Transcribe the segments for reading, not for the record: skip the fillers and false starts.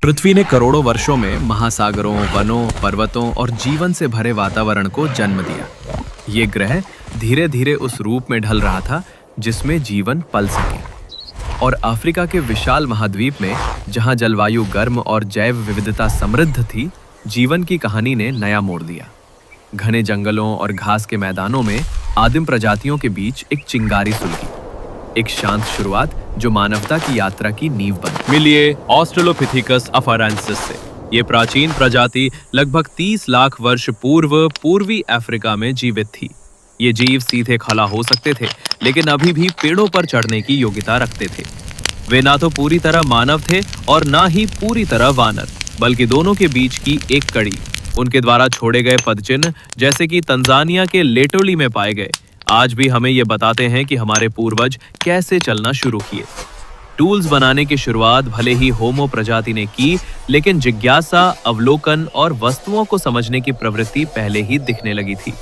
पृथ्वी ने करोड़ों वर्षों में महासागरों, वनों, पर्वतों और जीवन से भरे वातावरण को जन्म दिया। ये ग्रह धीरे धीरे उस रूप में ढल रहा था जिसमें जीवन पल सके। और अफ्रीका के विशाल महाद्वीप में, जहां जलवायु गर्म और जैव विविधता समृद्ध थी, जीवन की कहानी ने नया मोड़ दिया। घने जंगलों और घास के मैदानों में आदिम प्रजातियों के बीच एक चिंगारी सुलगी, एक शांत शुरुआत जो मानवता की यात्रा की नींव बनी। मिलिए ऑस्ट्रेलोपिथेकस अफारेंसिस से। ये प्राचीन प्रजाति लगभग 30 लाख वर्ष पूर्व पूर्वी अफ्रीका में जीवित थी। ये जीव सीधे खड़ा हो सकते थे, लेकिन अभी भी पेड़ों पर चढ़ने की योग्यता रखते थे। वे ना तो पूरी तरह मानव थे और ना ही पूरी तरह वानर, बल्कि दोनों के बीच की एक कड़ी। उनके द्वारा छोड़े गए पदचिन्ह, जैसे कि तंजानिया के लेटोली में पाए गए, आज भी हमें ये बताते हैं कि हमारे पूर्वज कैसे चलना शुरू किए। टूल्स बनाने की शुरुआत भले ही होमो प्रजाति ने की, लेकिन जिज्ञासा, अवलोकन और वस्तुओं को समझने की प्रवृत्ति पहले ही दिखने लगी थी।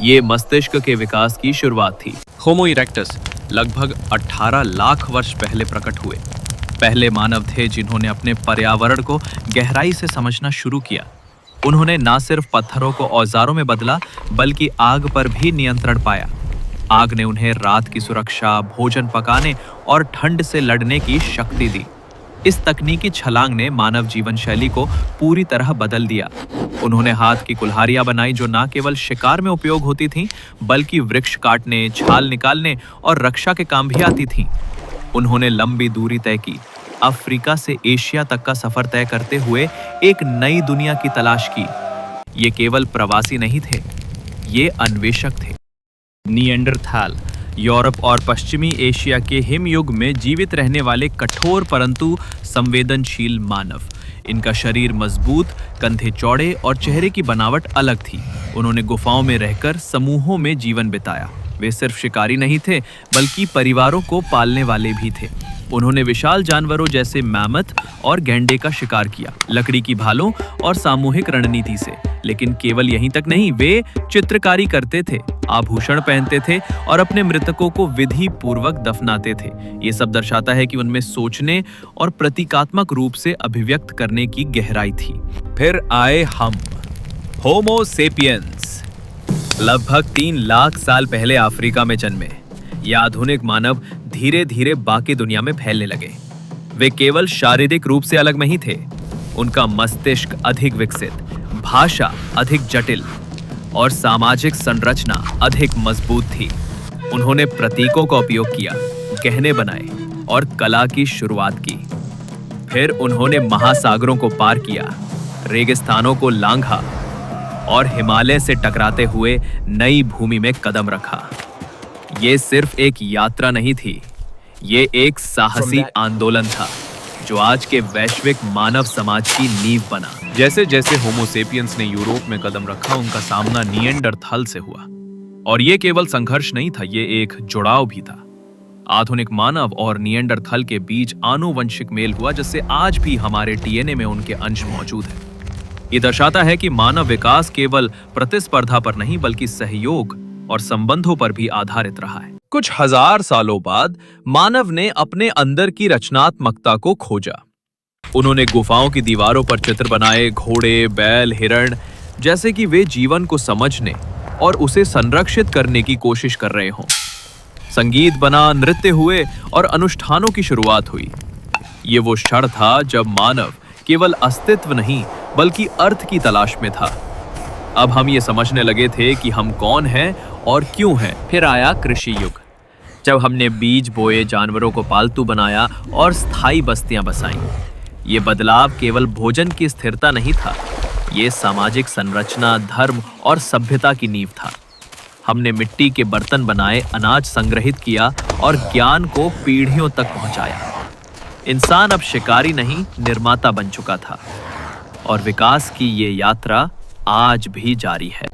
ये मस्तिष्क के विकास की शुरुआत थी। होमो इरेक्टस लगभग 18 लाख वर्ष पहले प्रकट हुए। पहले मानव थे जिन्होंने अपने पर्यावरण को गहराई से समझना शुरू किया। उन्होंने न सिर्फ पत्थरों को औजारों में बदला, बल्कि आग पर भी नियंत्रण पाया। आग ने उन्हें रात की सुरक्षा, भोजन पकाने और ठंड से लड़ने की शक्ति दी। इस तकनीकी छलांग ने मानव जीवन शैली को पूरी तरह बदल दिया। उन्होंने हाथ की कुल्हाड़ियां बनाई जो न केवल शिकार में उपयोग होती थीं, बल्कि वृक्ष काटने, छाल निकालने और रक्षा के काम भी आती थीं। उन्होंने लंबी दूरी तय की, अफ्रीका से एशिया तक का सफर तय करते हुए एक नई दुनिया की तलाश की। ये केवल प्रवासी नहीं थे, ये अन्वेषक थे। निएंडरथाल यूरोप और पश्चिमी एशिया के हिमयुग में जीवित रहने वाले कठोर परंतु संवेदनशील मानव। इनका शरीर मजबूत, कंधे चौड़े और चेहरे की बनावट अलग थी। उन्होंने गुफाओं में रहकर समूहों में जीवन बिताया। वे सिर्फ शिकारी नहीं थे, बल्कि परिवारों को पालने वाले भी थे। उन्होंने विशाल जानवरों जैसे मैमथ और गैंडे का शिकार किया, लकड़ी की भालों और सामूहिक रणनीति से। लेकिन केवल यहीं तक नहीं, वे चित्रकारी करते थे, आभूषण पहनते थे और अपने मृतकों को विधि पूर्वक दफनाते थे। ये सब दर्शाता है कि उनमें सोचने और प्रतीकात्मक रूप से अभिव्यक्त करने की गहराई थी। फिर आए हम, होमो सेपियंस। लगभग 3 लाख साल पहले अफ्रीका में जन्मे ये आधुनिक मानव धीरे धीरे बाकी दुनिया में फैलने लगे। वे केवल शारीरिक रूप से अलग नहीं थे, उनका मस्तिष्क अधिक विकसित, भाषा अधिक जटिल और सामाजिक संरचना अधिक मजबूत थी। उन्होंने प्रतीकों का उपयोग किया, गहने बनाए और कला की शुरुआत की। फिर उन्होंने महासागरों को पार किया, रेगिस्तानों को लांघा और हिमालय से टकराते हुए नई भूमि में कदम रखा। ये सिर्फ एक यात्रा नहीं थी, ये एक साहसी आंदोलन था जो आज के वैश्विक मानव समाज की नींव बना। जैसे जैसे होमो सेपियंस ने यूरोप में कदम रखा, उनका सामना निएंडरथाल से हुआ। और ये केवल संघर्ष नहीं था, ये एक जुड़ाव भी था। आधुनिक मानव और निएंडरथाल के बीच आनुवंशिक मेल हुआ, जिससे आज भी हमारे डीएनए में उनके अंश मौजूद हैं। ये दर्शाता है कि मानव विकास केवल प्रतिस्पर्धा पर नहीं, बल्कि सहयोग और संबंधों पर भी आधारित रहा है। कुछ हजार सालों बाद मानव ने अपने अंदर की रचनात्मकता को खोजा। उन्होंने गुफाओं की दीवारों पर चित्र बनाए, घोड़े, बैल, हिरण, जैसे कि वे जीवन को समझने और उसे संरक्षित करने की कोशिश कर रहे हों। संगीत बना, नृत्य हुए और अनुष्ठानों की शुरुआत हुई। ये वो क्षण था जब मानव केवल अस्तित्व नहीं, बल्कि अर्थ की तलाश में था। अब हम ये समझने लगे थे कि हम कौन हैं और क्यों हैं। फिर आया कृषि युग, जब हमने बीज बोए, जानवरों को पालतू बनाया और स्थायी बस्तियां बसाईं। ये बदलाव केवल भोजन की स्थिरता नहीं था, ये सामाजिक संरचना, धर्म और सभ्यता की नींव था। हमने मिट्टी के बर्तन बनाए, अनाज संग्रहित किया और ज्ञान को पीढ़ियों तक पहुंचाया। इंसान अब शिकारी नहीं, निर्माता बन चुका था। और विकास की ये यात्रा आज भी जारी है।